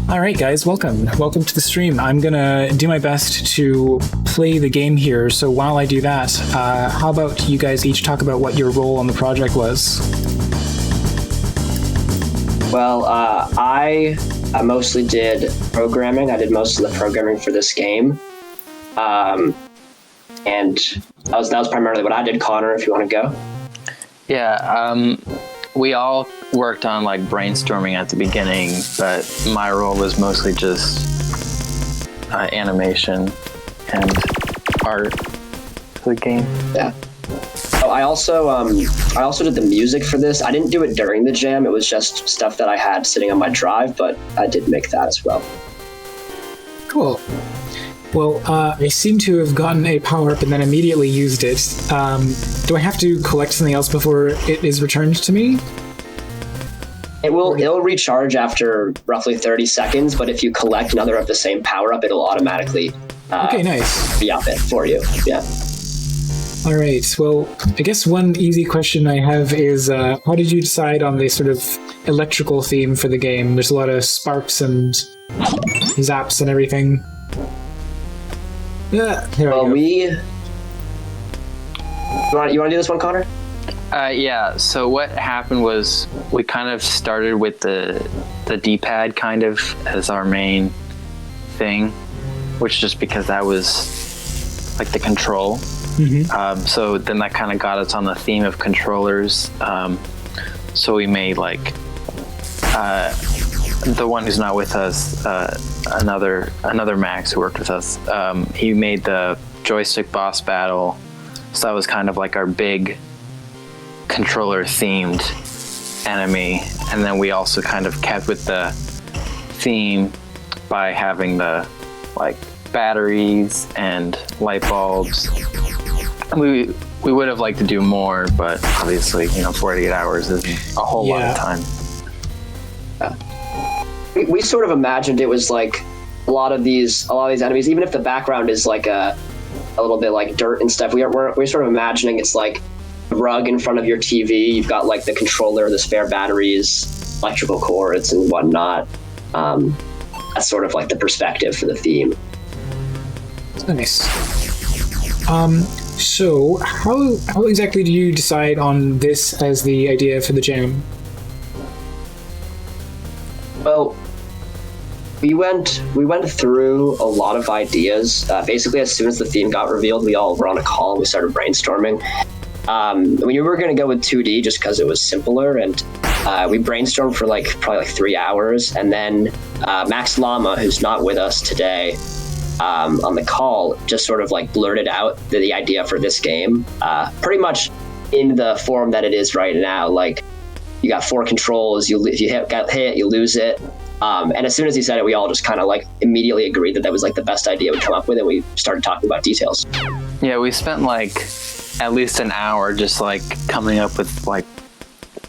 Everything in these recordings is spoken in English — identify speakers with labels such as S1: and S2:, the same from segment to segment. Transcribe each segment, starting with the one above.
S1: All right, guys, welcome to the stream. I'm gonna do my best to play the game here. So while I do that, how about you guys each talk about what your role on the project was?
S2: Well, I mostly did programming. I did most of the programming for this game, and that was primarily what I did. Connor, if you want to go.
S3: Yeah, we all worked on like brainstorming at the beginning, but my role was mostly just animation and art for the game.
S2: Yeah. Oh, I also did the music for this. I didn't do it during the jam. It was just stuff that I had sitting on my drive, but I did make that as well.
S1: Cool. Well, I seem to have gotten a power-up and then immediately used it. Do I have to collect something else before it is returned to me?
S2: It'll recharge after roughly 30 seconds, but if you collect another of the same power-up, it'll automatically
S1: okay, nice.
S2: Be up it for you. Yeah.
S1: All right. Well, I guess one easy question I have is, how did you decide on the sort of electrical theme for the game? There's a lot of sparks and zaps and everything. Yeah.
S2: Well, you want to do this one, Connor?
S3: Yeah. So what happened was we kind of started with the D-pad kind of as our main thing, which just because that was like the control. Mm-hmm. So then that kind of got us on the theme of controllers. So we made like the one who's not with us, another Max who worked with us. He made the joystick boss battle. So that was kind of like our big controller themed enemy. And then we also kind of kept with the theme by having the like batteries and light bulbs. We would have liked to do more, but obviously, 48 hours isn't a whole lot of time.
S2: We sort of imagined it was like a lot of these enemies, even if the background is like a little bit like dirt and stuff, we're sort of imagining it's like a rug in front of your TV. You've got like the controller, the spare batteries, electrical cords and whatnot. That's sort of like the perspective for the theme.
S1: Nice. So how exactly do you decide on this as the idea for the jam?
S2: Well, we went through a lot of ideas. Basically, as soon as the theme got revealed, we all were on a call and we started brainstorming. We were going to go with 2D just because it was simpler, and we brainstormed for probably 3 hours, and then Max Lama, who's not with us today, on the call, just sort of like blurted out the idea for this game, pretty much in the form that it is right now. Like, you got 4 controls, if you get hit, you lose it. And as soon as he said it, we all just kind of like immediately agreed that was like the best idea we'd come up with, and we started talking about details.
S3: Yeah, we spent like at least an hour just like coming up with like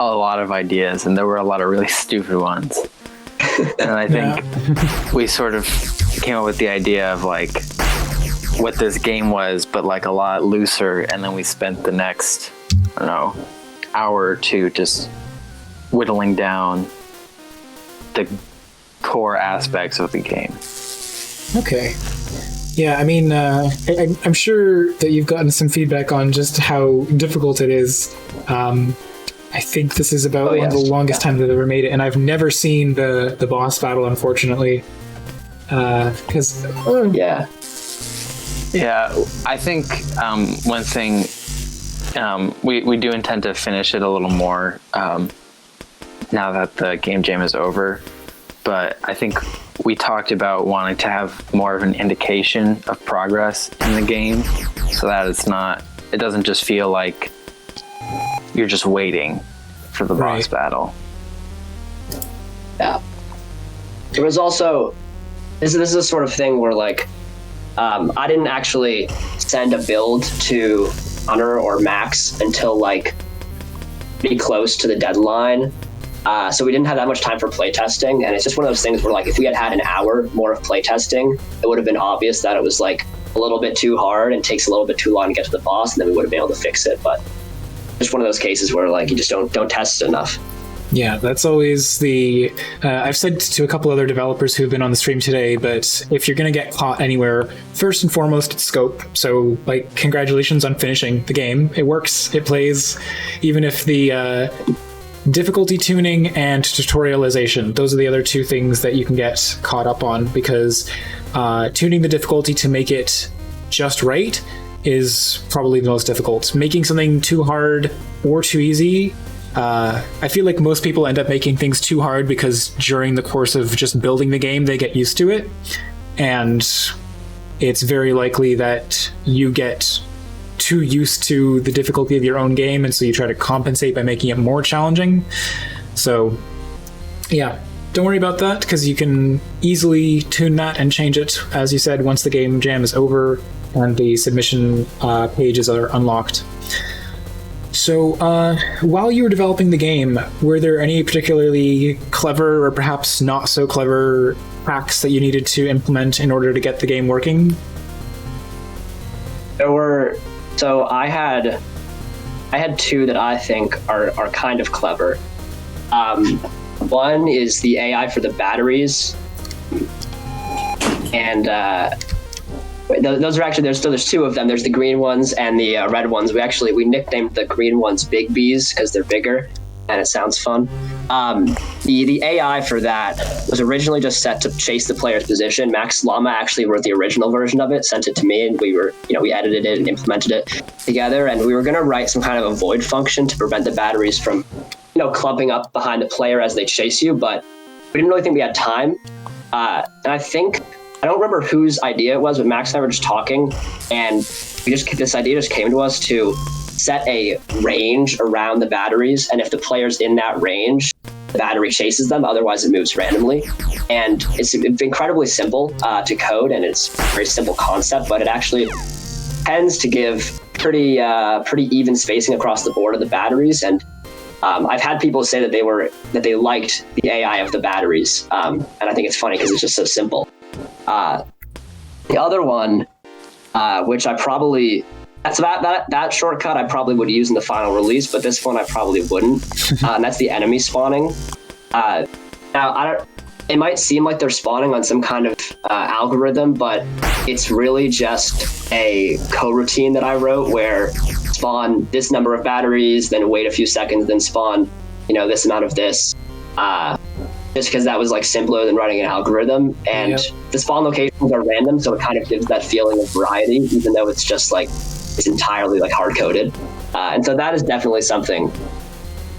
S3: a lot of ideas, and there were a lot of really stupid ones. And I think we sort of came up with the idea of like what this game was, but like a lot looser. And then we spent the next, hour or two just whittling down the core aspects of the game.
S1: Okay. Yeah, I mean, I'm sure that you've gotten some feedback on just how difficult it is. I think this is about one of the longest times I've ever made it, and I've never seen the boss battle, unfortunately. Because
S2: yeah,
S3: I think one thing we do intend to finish it a little more now that the game jam is over. But I think we talked about wanting to have more of an indication of progress in the game, so that it doesn't just feel like you're just waiting for the boss battle.
S2: Yeah. There was also, this is a sort of thing where like, I didn't actually send a build to Connor or Max until like pretty close to the deadline. So we didn't have that much time for playtesting, and it's just one of those things where like if we had an hour more of playtesting, it would have been obvious that it was like a little bit too hard and takes a little bit too long to get to the boss, and then we would have been able to fix it. But just one of those cases where like you just don't test enough.
S1: Yeah, that's always the... I've said to a couple other developers who've been on the stream today, but if you're going to get caught anywhere, first and foremost, it's scope. So, like, congratulations on finishing the game. It works, it plays, even if the difficulty tuning and tutorialization, those are the other two things that you can get caught up on, because tuning the difficulty to make it just right is probably the most difficult. Making something too hard or too easy, I feel like most people end up making things too hard because during the course of just building the game, they get used to it. And it's very likely that you get too used to the difficulty of your own game, and so you try to compensate by making it more challenging. So, yeah, don't worry about that, because you can easily tune that and change it, as you said, once the game jam is over and the submission pages are unlocked. So, while you were developing the game, were there any particularly clever or perhaps not so clever hacks that you needed to implement in order to get the game working?
S2: There were. So I had two that I think are kind of clever. One is the AI for the batteries, and those are actually there's two of them. There's the green ones and the red ones. We nicknamed the green ones Big Bees because they're bigger and it sounds fun. The AI for that was originally just set to chase the player's position. Max Llama actually wrote the original version of it, sent it to me, and we edited it and implemented it together. And we were going to write some kind of a void function to prevent the batteries from, clumping up behind the player as they chase you. But we didn't really think we had time. And I don't remember whose idea it was, but Max and I were just talking, and this idea just came to us to set a range around the batteries, and if the player's in that range, the battery chases them, otherwise it moves randomly. And it's incredibly simple to code, and it's a very simple concept, but it actually tends to give pretty even spacing across the board of the batteries. And I've had people say that they liked the AI of the batteries, and I think it's funny because it's just so simple. The other one, which I probably... So that shortcut I probably would use in the final release, but this one I probably wouldn't. And that's the enemy spawning. Now, it might seem like they're spawning on some kind of algorithm, but it's really just a coroutine that I wrote where spawn this number of batteries, then wait a few seconds, then spawn, this amount of this. Just because that was simpler than writing an algorithm. And the spawn locations are random, so it kind of gives that feeling of variety, even though it's just it's entirely hard-coded. And so that is definitely something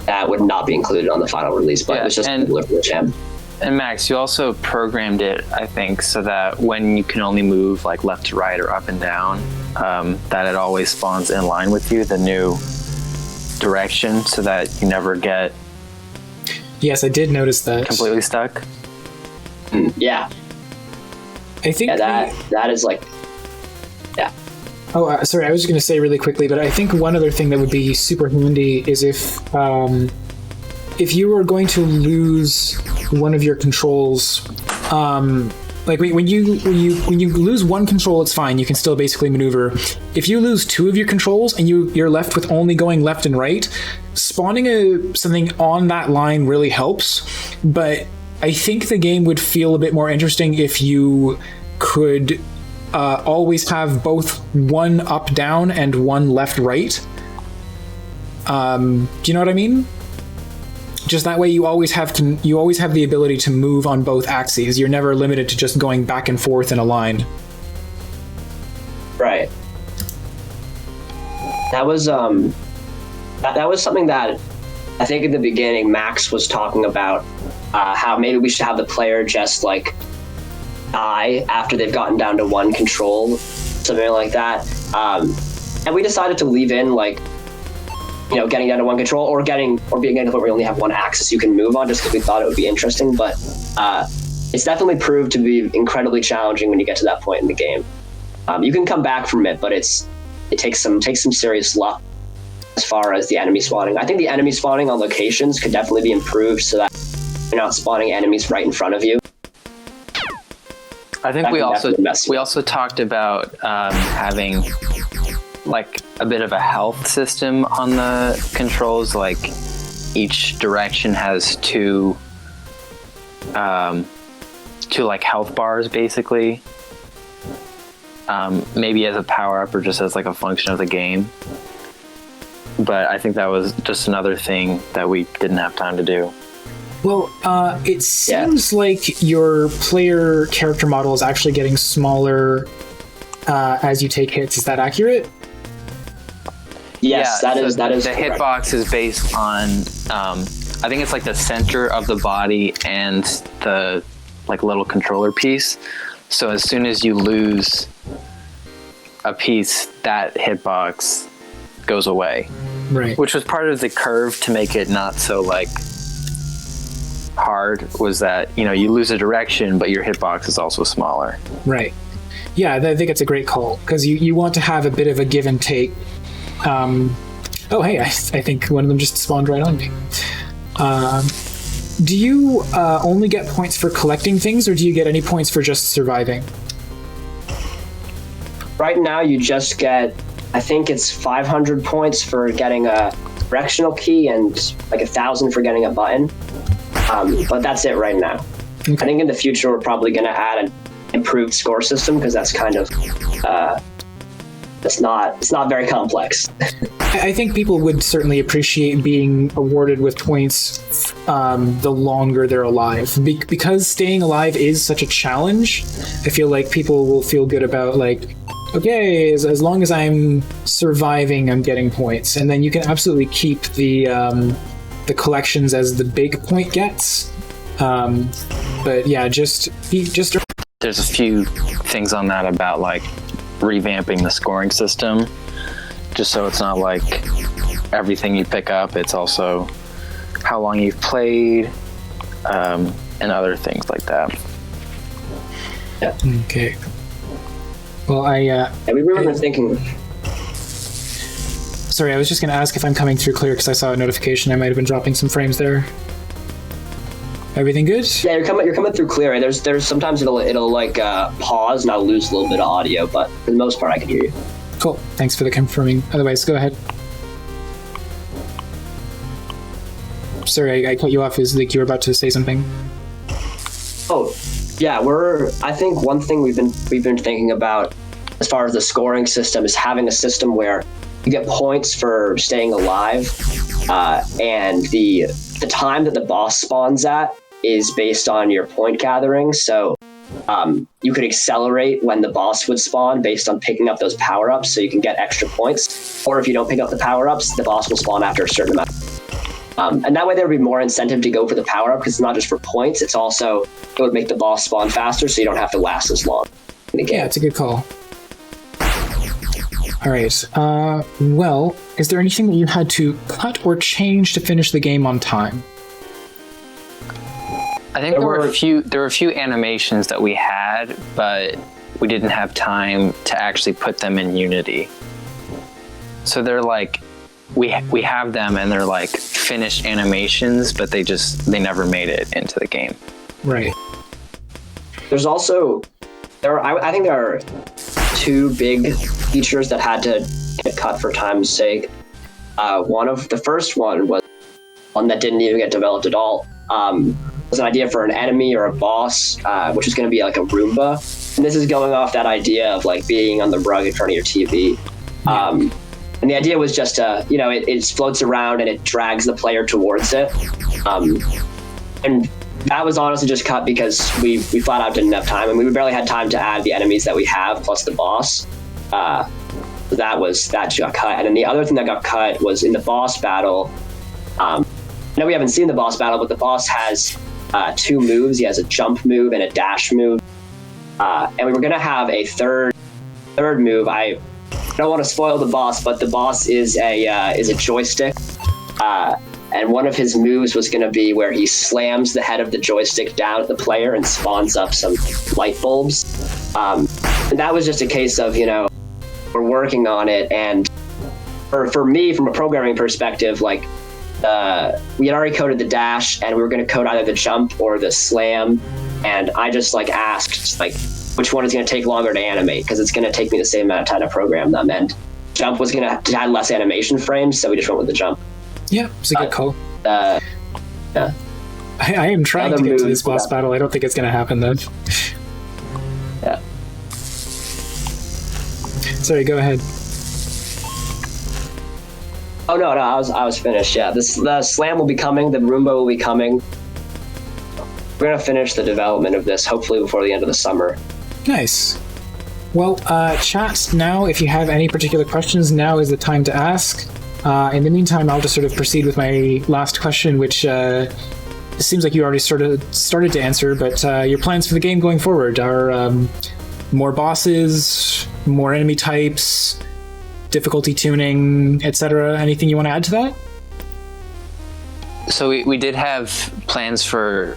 S2: that would not be included on the final release, but it's just for the jam.
S3: And Max, you also programmed it, I think, so that when you can only move left to right or up and down, that it always spawns in line with you, the new direction, so that you never get...
S1: Yes, I did notice that.
S3: Completely stuck?
S2: Yeah.
S1: I think...
S2: Yeah, that is Yeah.
S1: Oh, sorry, I was just going to say really quickly, but I think one other thing that would be super handy is if you were going to lose one of your controls, when you lose one control, it's fine. You can still basically maneuver. If you lose two of your controls and you're left with only going left and right, spawning something on that line really helps. But I think the game would feel a bit more interesting if you could always have both one up down and one left right. Do you know what I mean? Just that way you always have the ability to move on both axes. You're never limited to just going back and forth in a line.
S2: Right. That was that was something that I think in the beginning Max was talking about, how maybe we should have the player just die after they've gotten down to one control, something like that. And we decided to leave in getting down to one control or being at the point where we only have one axis you can move on, just because we thought it would be interesting. But it's definitely proved to be incredibly challenging when you get to that point in the game. You can come back from it, but it takes some serious luck as far as the enemy spawning. I think the enemy spawning on locations could definitely be improved so that you're not spawning enemies right in front of you.
S3: I think we also talked about having a bit of a health system on the controls, each direction has two like health bars, basically. Maybe as a power-up or just as like a function of the game. But I think that was just another thing that we didn't have time to do.
S1: Well, it seems like your player character model is actually getting smaller as you take hits. Is that accurate?
S2: Yes, that is
S3: the
S2: correct.
S3: hitbox is based on I think it's like the center of the body and the like little controller piece. So as soon as you lose a piece, that hitbox goes away.
S1: Right.
S3: Which was part of the curve to make it not so like hard, was that, you know, you lose a direction but your hitbox is also smaller.
S1: Right. Yeah, I think it's a great call because you want to have a bit of a give and take. Oh, hey, I think one of them just spawned right on me. Do you only get points for collecting things, or do you get any points for just surviving?
S2: Right now, you just get, I think it's 500 points for getting a directional key and like 1,000 for getting a button. But that's it right now.
S1: Okay.
S2: I think in the future, we're probably going to add an improved score system because that's kind of, it's not very complex.
S1: I think people would certainly appreciate being awarded with points the longer they're alive. Because staying alive is such a challenge, I feel like people will feel good about, like, okay, as long as I'm surviving, I'm getting points. And then you can absolutely keep the collections as the big point gets. But yeah, just
S3: There's a few things on that about like revamping the scoring system, just so it's not like everything you pick up, it's also how long you've played, and other things like that.
S2: Yeah.
S1: Okay. Well,
S2: we were thinking.
S1: Sorry, I was just going to ask if I'm coming through clear because I saw a notification. I might have been dropping some frames there. Everything good?
S2: Yeah, you're coming through clear. There's sometimes it'll like pause and I'll lose a little bit of audio, but for the most part I can hear you.
S1: Cool. Thanks for the confirming. Otherwise, go ahead. Sorry, I cut you off. Is like you were about to say something?
S2: Oh, yeah. I think one thing we've been thinking about as far as the scoring system is having a system where you get points for staying alive, and the time that the boss spawns at is based on your point gathering. So you could accelerate when the boss would spawn based on picking up those power-ups, so you can get extra points. Or if you don't pick up the power-ups, the boss will spawn after a certain amount. And that way there would be more incentive to go for the power-up, because it's not just for points, it would make the boss spawn faster, so you don't have to last as long in the game.
S1: Yeah, it's a good call. All right. Well, is there anything that you had to cut or change to finish the game on time?
S3: I think there were a few animations that we had, but we didn't have time to actually put them in Unity. So they're like, we have them and they're like finished animations, but they never made it into the game.
S1: Right.
S2: There's also I think there are two big features that had to get cut for time's sake. The first one was one that didn't even get developed at all. Was an idea for an enemy or a boss, which is going to be like a Roomba. And this is going off that idea of like being on the rug in front of your TV. And the idea was just it floats around and it drags the player towards it. And that was honestly just cut because we flat out didn't have time, and we barely had time to add the enemies that we have plus the boss. That just got cut. And then the other thing that got cut was in the boss battle. I know we haven't seen the boss battle, but the boss has two moves. He has a jump move and a dash move. And we were going to have a third move. I don't want to spoil the boss, but the boss is a joystick. And one of his moves was going to be where he slams the head of the joystick down at the player and spawns up some light bulbs. And that was just a case of, we're working on it. And for me, from a programming perspective, like, we had already coded the dash and we were going to code either the jump or the slam. And I just asked which one is going to take longer to animate, because it's going to take me the same amount of time to program them. And jump was going to add less animation frames, so we just went with the jump.
S1: Yeah, it's a good call.
S2: Yeah.
S1: I am trying to get to this boss
S2: yeah.
S1: battle. I don't think it's going to happen, though.
S2: Yeah.
S1: Sorry, go ahead.
S2: Oh no, I was finished. Yeah, the slam will be coming. The Roomba will be coming. We're gonna finish the development of this hopefully before the end of the summer.
S1: Nice. Well, chat now. If you have any particular questions, now is the time to ask. In the meantime, I'll just sort of proceed with my last question, which it seems like you already sort of started to answer. But your plans for the game going forward are more bosses, more enemy types, difficulty tuning, etc. Anything you want to add to that?
S3: So we did have plans for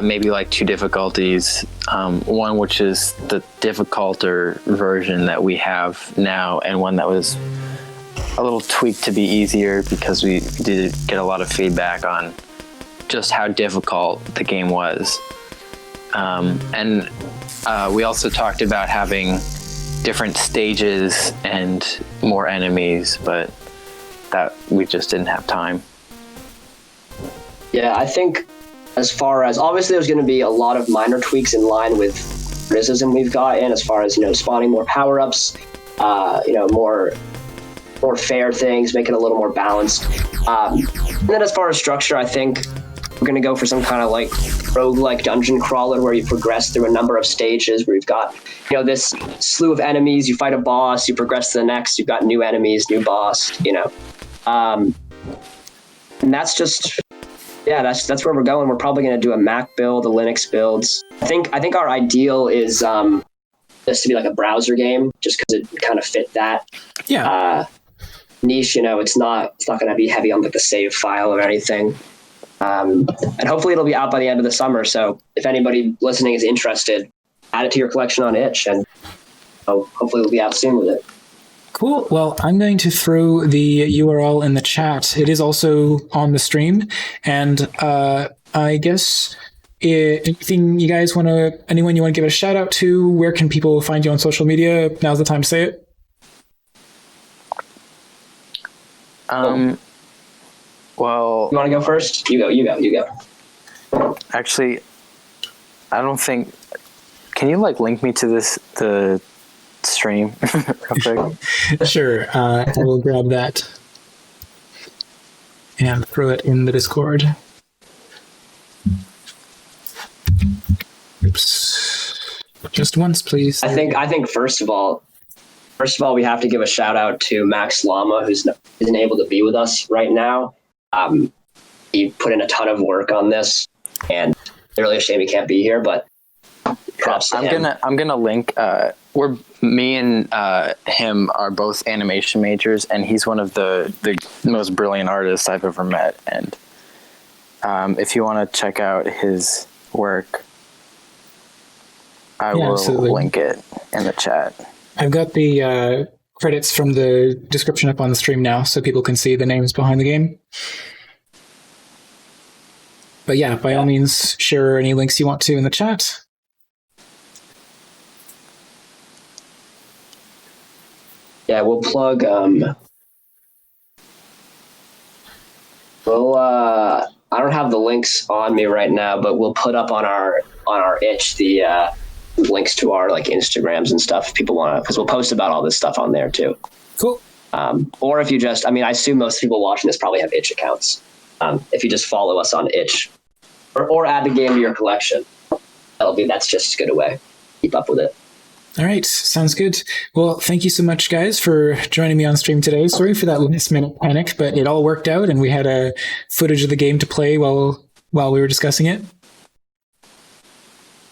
S3: maybe like 2 difficulties. One which is the difficulter version that we have now, and one that was a little tweaked to be easier because we did get a lot of feedback on just how difficult the game was. And we also talked about having different stages and more enemies, but that we just didn't have time.
S2: Yeah, I think as far as obviously there's going to be a lot of minor tweaks in line with criticism we've gotten as far as spawning more power-ups, more fair things, make it a little more balanced. And then as far as structure, I think we're going to go for some kind of like roguelike dungeon crawler where you progress through a number of stages where you've got this slew of enemies, you fight a boss, you progress to the next, you've got new enemies, new boss, and that's just that's where we're going. We're probably going to do a Mac build, a Linux builds. I think our ideal is this to be like a browser game, just because it kind of fit that niche. It's not going to be heavy on like the save file or anything. And hopefully it'll be out by the end of the summer. So if anybody listening is interested, add it to your collection on Itch, and hopefully we'll be out soon with it.
S1: Cool. Well, I'm going to throw the URL in the chat. It is also on the stream. And I guess anything you guys anyone you want to give a shout out to, where can people find you on social media? Now's the time to say it.
S3: Well,
S2: you want to go first? You go.
S3: Actually, I don't think. Can you link me to the stream real quick?
S1: Sure. I will grab that and throw it in the Discord. Oops. Just once, please.
S2: I think first of all, we have to give a shout out to Max Lama, who isn't able to be with us right now. He put in a ton of work on this, and it's really a shame he can't be here, but props to him.
S3: I'm gonna link. Me and him are both animation majors, and he's one of the most brilliant artists I've ever met. And if you want to check out his work, I will
S1: absolutely
S3: link it in the chat.
S1: I've got the credits from the description up on the stream now, so people can see the names behind the game. But yeah, by all means, share any links you want to in the chat.
S2: Yeah, we'll plug. I don't have the links on me right now, but we'll put up on our itch the links to our Instagrams and stuff if people want to, because we'll post about all this stuff on there too.
S1: Cool.
S2: Or if you just, I assume most people watching this probably have itch accounts. If you just follow us on itch or add the game to your collection, that's just as good a way. Keep up with it.
S1: All right. Sounds good. Well, thank you so much, guys, for joining me on stream today. Sorry for that last minute panic, but it all worked out and we had footage of the game to play while we were discussing it.